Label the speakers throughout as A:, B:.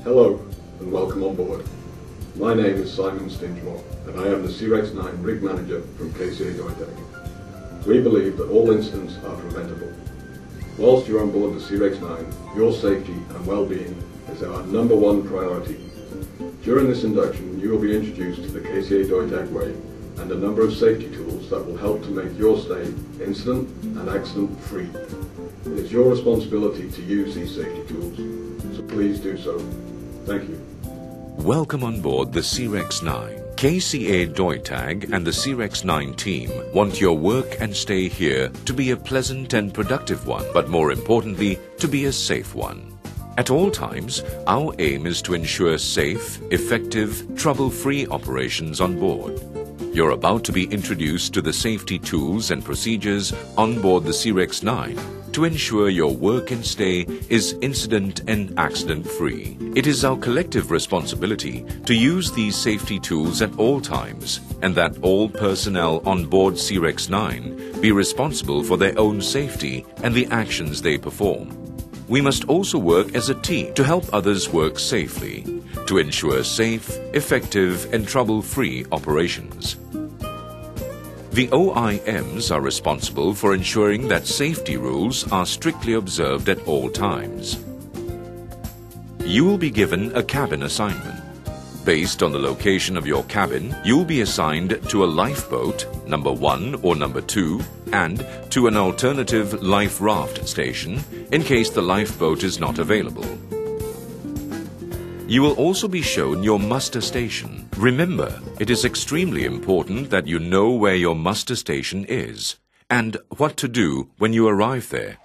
A: Hello and welcome on board. My name is Simon Stingemore and I am the Crex-9 Rig Manager from Kca Safety. We believe that all incidents are preventable. Whilst you're on board the Crex-9, your safety and well-being is our #1 priority. During this induction, you will be introduced to the Kca Safety way and a number of safety tools that will help to make your stay incident and accident free. It is your responsibility to use these safety tools, so please do so. Thank you.
B: Welcome on board the Crex-9. Kca Safety and the Crex-9 team want your work and stay here to be a pleasant and productive one, but more importantly, to be a safe one. At all times, our aim is to ensure safe, effective, trouble-free operations on board. You're about to be introduced to the safety tools and procedures on board the Crex-9 to ensure your work and stay is incident and accident-free. It is our collective responsibility to use these safety tools at all times, and that all personnel on board Crex-9 be responsible for their own safety and the actions they perform. We must also work as a team to help others work safely, to ensure safe, effective and trouble-free operations. The OIMs are responsible for ensuring that safety rules are strictly observed at all times. You will be given a cabin assignment. Based on the location of your cabin, you will be assigned to a lifeboat, number 1 or number 2, and to an alternative life raft station in case the lifeboat is not available. You will also be shown your muster station. Remember, it is extremely important that you know where your muster station is and what to do when you arrive there.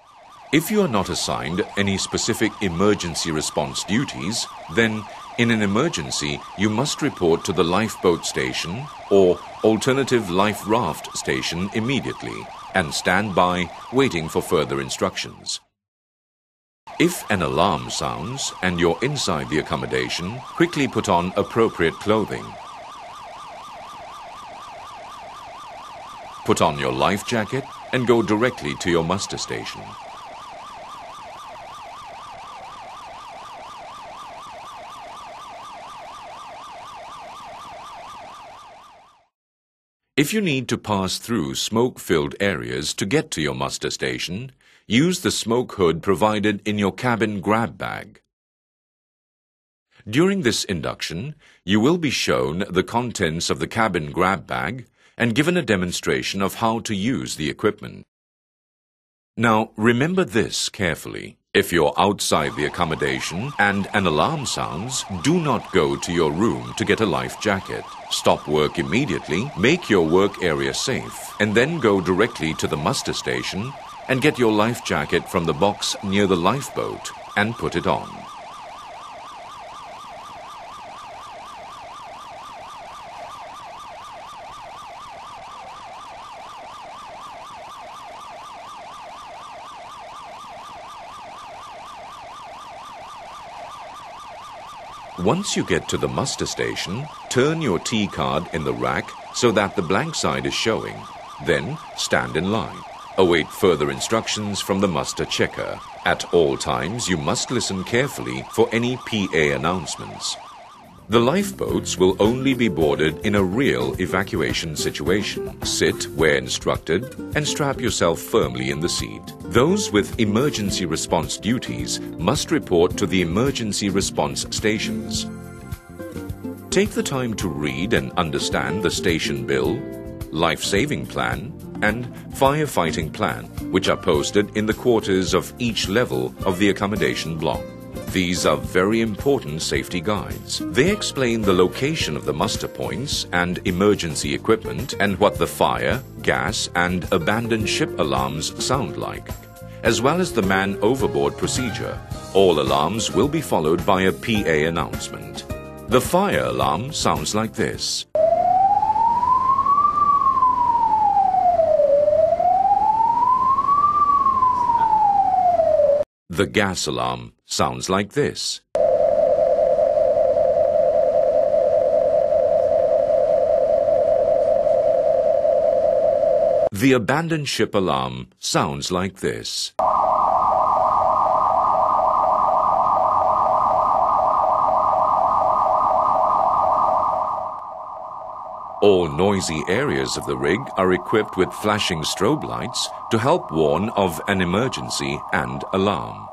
B: If you are not assigned any specific emergency response duties, then in an emergency you must report to the lifeboat station or alternative life raft station immediately and stand by waiting for further instructions. If an alarm sounds and you're inside the accommodation, quickly put on appropriate clothing. Put on your life jacket and go directly to your muster station. If you need to pass through smoke-filled areas to get to your muster station, use the smoke hood provided in your cabin grab bag. During this induction, you will be shown the contents of the cabin grab bag and given a demonstration of how to use the equipment. Now, remember this carefully. If you're outside the accommodation and an alarm sounds, do not go to your room to get a life jacket. Stop work immediately, make your work area safe, and then go directly to the muster station and get your life jacket from the box near the lifeboat and put it on. Once you get to the muster station, turn your T card in the rack so that the blank side is showing. Then stand in line. Await further instructions from the muster checker. At all times, you must listen carefully for any PA announcements. The lifeboats will only be boarded in a real evacuation situation. Sit where instructed and strap yourself firmly in the seat. Those with emergency response duties must report to the emergency response stations. Take the time to read and understand the station bill, life-saving plan, and firefighting plan, which are posted in the quarters of each level of the accommodation block. These are very important safety guides. They explain the location of the muster points and emergency equipment and what the fire, gas, and abandoned ship alarms sound like, as well as the man overboard procedure. All alarms will be followed by a PA announcement. The fire alarm sounds like this. The gas alarm sounds like this. The abandoned ship alarm sounds like this. All noisy areas of the rig are equipped with flashing strobe lights to help warn of an emergency and alarm.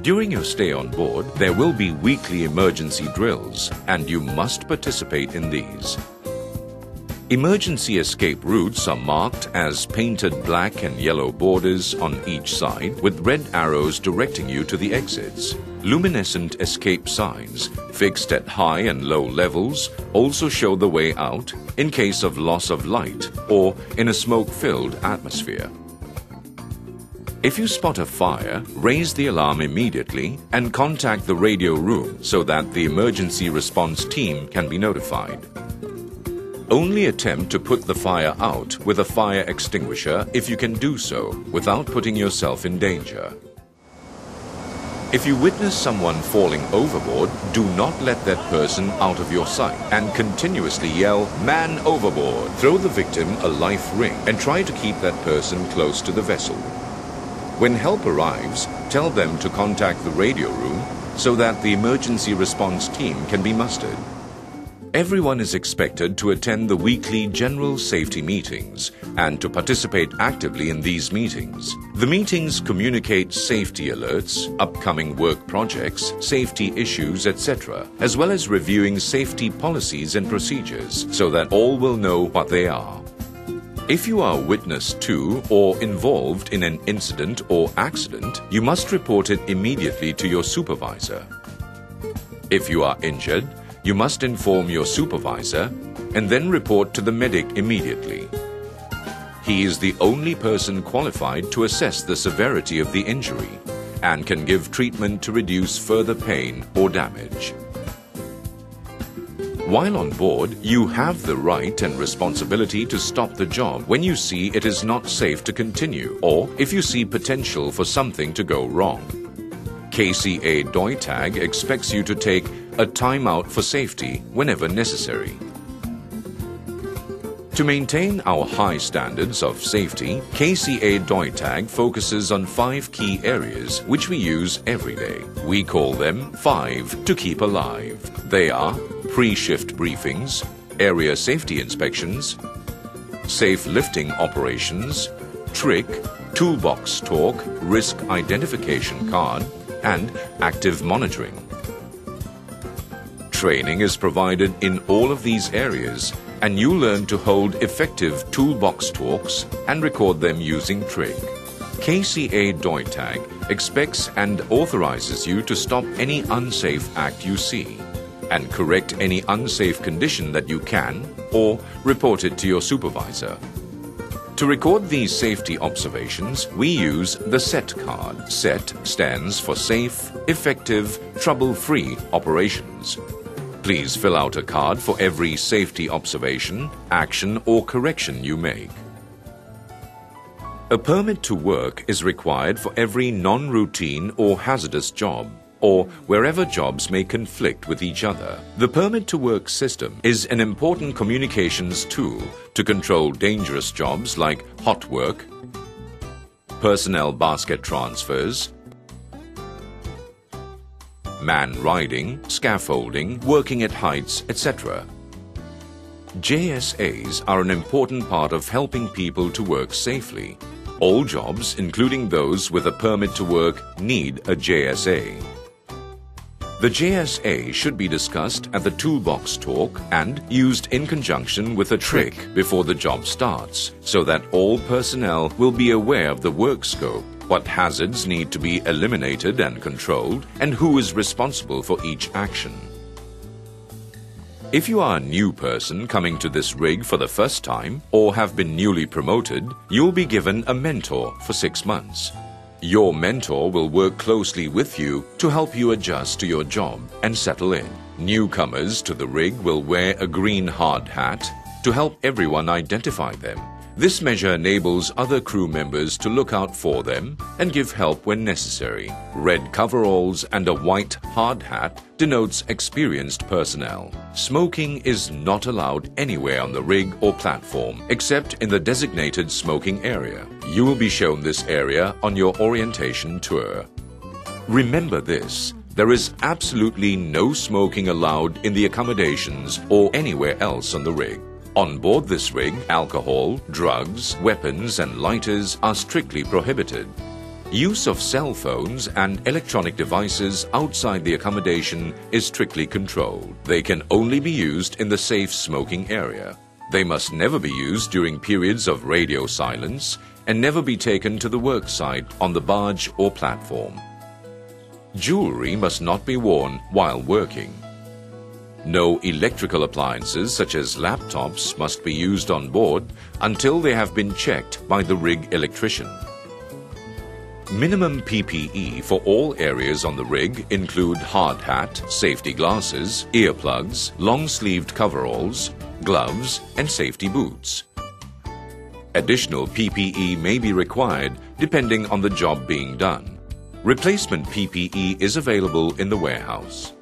B: During your stay on board, there will be weekly emergency drills, and you must participate in these. Emergency escape routes are marked as painted black and yellow borders on each side with red arrows directing you to the exits. Luminescent escape signs, fixed at high and low levels, also show the way out in case of loss of light or in a smoke-filled atmosphere. If you spot a fire, raise the alarm immediately and contact the radio room so that the emergency response team can be notified. Only attempt to put the fire out with a fire extinguisher if you can do so without putting yourself in danger. If you witness someone falling overboard, do not let that person out of your sight and continuously yell, "Man overboard!" Throw the victim a life ring and try to keep that person close to the vessel. When help arrives, tell them to contact the radio room so that the emergency response team can be mustered. Everyone is expected to attend the weekly general safety meetings and to participate actively in these meetings. The meetings communicate safety alerts, upcoming work projects, safety issues, etc., as well as reviewing safety policies and procedures so that all will know what they are. If you are witness to or involved in an incident or accident, you must report it immediately to your supervisor. If you are injured, you must inform your supervisor and then report to the medic immediately. He is the only person qualified to assess the severity of the injury and can give treatment to reduce further pain or damage. While on board, you have the right and responsibility to stop the job when you see it is not safe to continue or if you see potential for something to go wrong. Kca Deutag expects you to take a timeout for safety whenever necessary. To maintain our high standards of safety, Kca Deutag focuses on 5 key areas which we use every day. We call them 5 to keep alive. They are pre-shift briefings, area safety inspections, safe lifting operations, trick, toolbox talk, risk identification card, and active monitoring. Training is provided in all of these areas, and you learn to hold effective toolbox talks and record them using trick. Kca Deutag expects and authorizes you to stop any unsafe act you see and correct any unsafe condition that you can or report it to your supervisor. To record these safety observations, we use the SET card. SET stands for Safe, Effective, Trouble-Free Operations. Please fill out a card for every safety observation, action or correction you make. A permit to work is required for every non-routine or hazardous job, or wherever jobs may conflict with each other. The permit to work system is an important communications tool to control dangerous jobs like hot work, personnel basket transfers, man riding, scaffolding, working at heights, etc. JSAs are an important part of helping people to work safely. All jobs, including those with a permit to work, need a JSA. The JSA should be discussed at the toolbox talk and used in conjunction with a trick before the job starts, so that all personnel will be aware of the work scope, what hazards need to be eliminated and controlled, and who is responsible for each action. If you are a new person coming to this rig for the first time or have been newly promoted, you'll be given a mentor for 6 months. Your mentor will work closely with you to help you adjust to your job and settle in. Newcomers to the rig will wear a green hard hat to help everyone identify them. This measure enables other crew members to look out for them and give help when necessary. Red coveralls and a white hard hat denotes experienced personnel. Smoking is not allowed anywhere on the rig or platform except in the designated smoking area. You will be shown this area on your orientation tour. Remember this: there is absolutely no smoking allowed in the accommodations or anywhere else on the rig. On board this rig, alcohol, drugs, weapons and lighters are strictly prohibited. Use of cell phones and electronic devices outside the accommodation is strictly controlled. They can only be used in the safe smoking area. They must never be used during periods of radio silence and never be taken to the work site on the barge or platform. Jewelry must not be worn while working. No electrical appliances such as laptops must be used on board until they have been checked by the rig electrician. Minimum PPE for all areas on the rig include hard hat, safety glasses, earplugs, long-sleeved coveralls, gloves and safety boots. Additional PPE may be required depending on the job being done. Replacement PPE is available in the warehouse.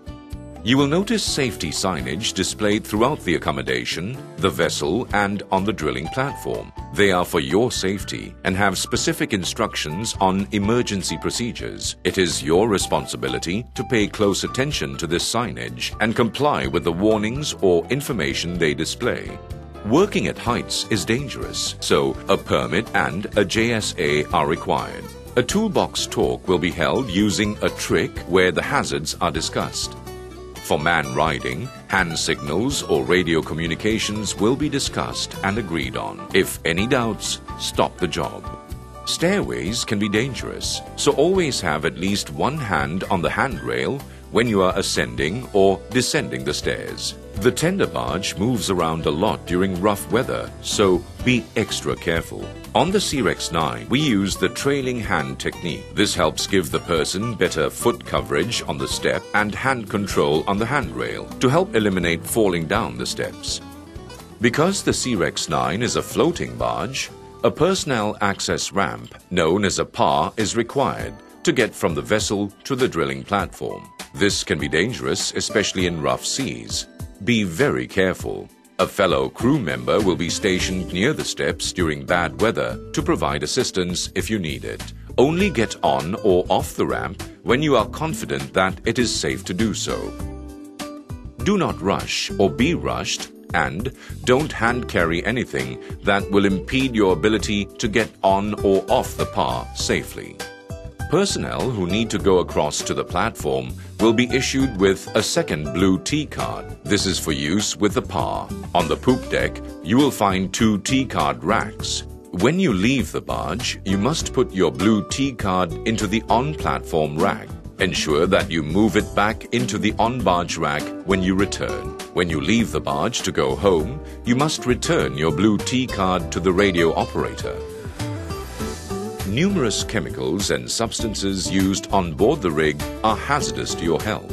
B: You will notice safety signage displayed throughout the accommodation, the vessel and on the drilling platform. They are for your safety and have specific instructions on emergency procedures. It is your responsibility to pay close attention to this signage and comply with the warnings or information they display. Working at heights is dangerous, so a permit and a JSA are required. A toolbox talk will be held using a trick where the hazards are discussed. For man riding, hand signals or radio communications will be discussed and agreed on. If any doubts, stop the job. Stairways can be dangerous, so always have at least one hand on the handrail when you are ascending or descending the stairs. The tender barge moves around a lot during rough weather, so be extra careful. On the Kca 9, we use the trailing hand technique. This helps give the person better foot coverage on the step and hand control on the handrail to help eliminate falling down the steps. Because the Kca 9 is a floating barge, a personnel access ramp known as a PAR is required to get from the vessel to the drilling platform. This can be dangerous, especially in rough seas. Be very careful. A fellow crew member will be stationed near the steps during bad weather to provide assistance if you need it. Only get on or off the ramp when you are confident that it is safe to do so. Do not rush or be rushed, and don't hand carry anything that will impede your ability to get on or off the PAR safely. Personnel who need to go across to the platform will be issued with a second blue T-card. This is for use with the PAR. On the poop deck, you will find 2 T-card racks. When you leave the barge, you must put your blue T-card into the on-platform rack. Ensure that you move it back into the on-barge rack when you return. When you leave the barge to go home, you must return your blue T-card to the radio operator. Numerous chemicals and substances used on board the rig are hazardous to your health.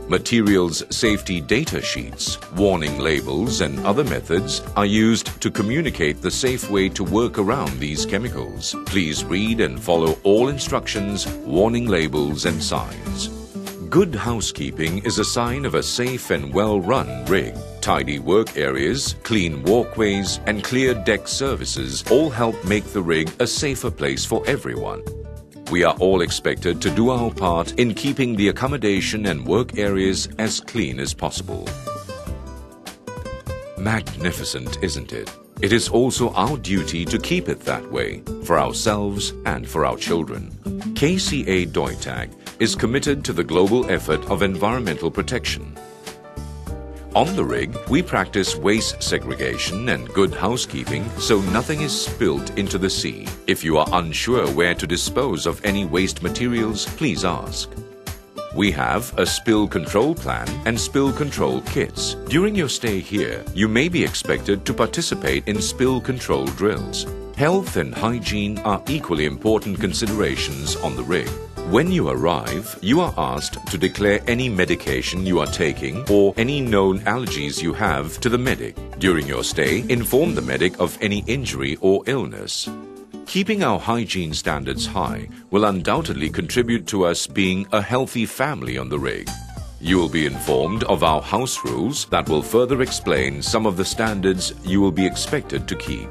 B: Materials safety data sheets, warning labels and other methods are used to communicate the safe way to work around these chemicals. Please read and follow all instructions, warning labels and signs. Good housekeeping is a sign of a safe and well-run rig. Tidy work areas, clean walkways and clear deck services all help make the rig a safer place for everyone. We are all expected to do our part in keeping the accommodation and work areas as clean as possible. Magnificent, isn't it? It is also our duty to keep it that way, for ourselves and for our children. Kca Deutag is committed to the global effort of environmental protection. On the rig, we practice waste segregation and good housekeeping so nothing is spilt into the sea. If you are unsure where to dispose of any waste materials, please ask. We have a spill control plan and spill control kits. During your stay here, you may be expected to participate in spill control drills. Health and hygiene are equally important considerations on the rig. When you arrive, you are asked to declare any medication you are taking or any known allergies you have to the medic. During your stay, inform the medic of any injury or illness. Keeping our hygiene standards high will undoubtedly contribute to us being a healthy family on the rig. You will be informed of our house rules that will further explain some of the standards you will be expected to keep.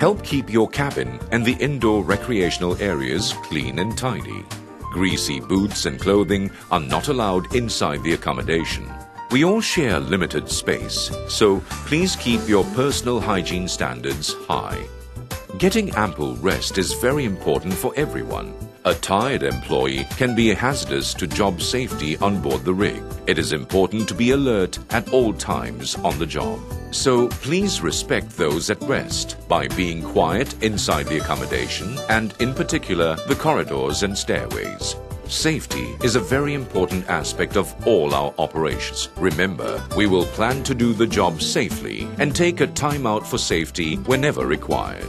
B: Help keep your cabin and the indoor recreational areas clean and tidy. Greasy boots and clothing are not allowed inside the accommodation. We all share limited space, so please keep your personal hygiene standards high. Getting ample rest is very important for everyone. A tired employee can be hazardous to job safety on board the rig. It is important to be alert at all times on the job. So please respect those at rest by being quiet inside the accommodation and in particular the corridors and stairways. Safety is a very important aspect of all our operations. Remember, we will plan to do the job safely and take a time out for safety whenever required.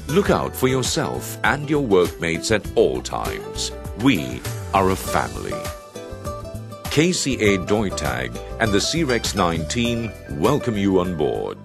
B: Look out for yourself and your workmates at all times. We are a family. Kca Deutag and the Crex 9 team welcome you on board.